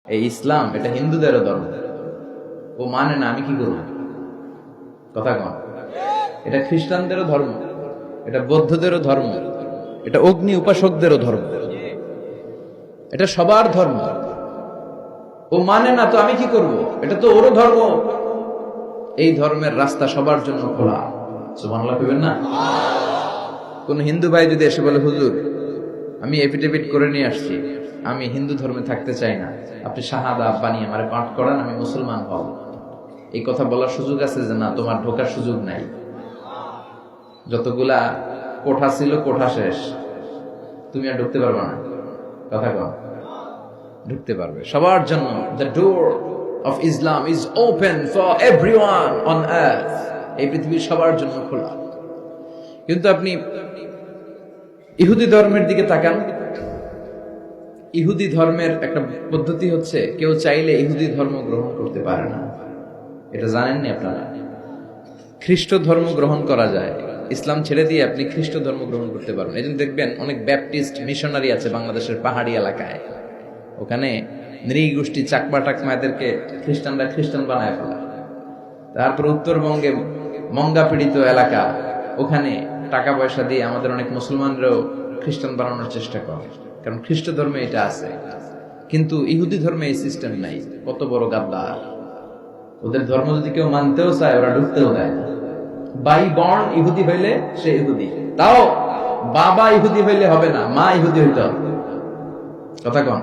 এই ইসলাম এটা হিন্দুদেরও ধর্ম। ও মানে না, আমি কি করব? কথা কন। এটা খ্রিস্টানদেরও ধর্ম, এটা বৌদ্ধদেরও ধর্ম, এটা অগ্নি উপাসকদেরও ধর্ম, এটা সবার ধর্ম। ও মানে না তো আমি কি করব? এটা তো ওরও ধর্ম। এই ধর্মের রাস্তা সবার জন্য খোলা। সুবহানাল্লাহ কইবেন না? কোন হিন্দু ভাই যদি এসে বলে, হুজুর আমি এফিডেভিট করে নিয়ে আসছি, আমি হিন্দু ধর্মে থাকতে চাই না, আপনি শাহাদা বানিয়ে আমারে পাঠ করান, আমি মুসলমান হব, এই কথা বলার সুযোগ আছে? যে না, তোমার ঢোকার সুযোগ নাই। যতগুলা কোঠা ছিল কোঠা শেষ, তুমি আর ঢুকতে পারবে না। কথা কম। ঢুকতে পারবে সবার জন্য। The door of Islam is open for everyone on earth. এই পৃথিবীর সবার জন্য খোলা। কিন্তু আপনি ইহুদি ধর্মের দিকে তাকান। ইহুদি ধর্মের একটা পদ্ধতি হচ্ছে, কেউ চাইলে ইহুদি ধর্ম গ্রহণ করতে পারে না। এটা জানেননি আপনারা? খ্রিস্ট ধর্ম গ্রহণ করা যায়, ইসলাম ছেড়ে দিয়ে আপনি খ্রিস্ট ধর্ম গ্রহণ করতে পারবেন। এই জন্য দেখবেন অনেক ব্যাপটিস্ট মিশনারি আছে বাংলাদেশের পাহাড়ি এলাকায়, ওখানে নৃগোষ্ঠী চাকমা টাকমা এদেরকে খ্রিস্টানরা খ্রিস্টান বানায় ফেলা। তারপর উত্তরবঙ্গে মঙ্গা পীড়িত এলাকা, ওখানে টাকা পয়সা দিয়ে আমাদের অনেক মুসলমানরাও খ্রিস্টান বানানোর চেষ্টা করে, কারণ খ্রিস্ট ধর্মে এটা আছে। কিন্তু ইহুদি ধর্মে এই সিস্টেম নাই। কত বড় গাদ্দার! ওদের ধর্ম যদি কেউ মানতেও চায়, ওরা ঢুকতেও দেয় না। বাই বর্ন ইহুদি হইলে সে ইহুদি, তাও বাবা ইহুদি হইলে হবে না, মা ইহুদি হইতে হবে। কথা কন।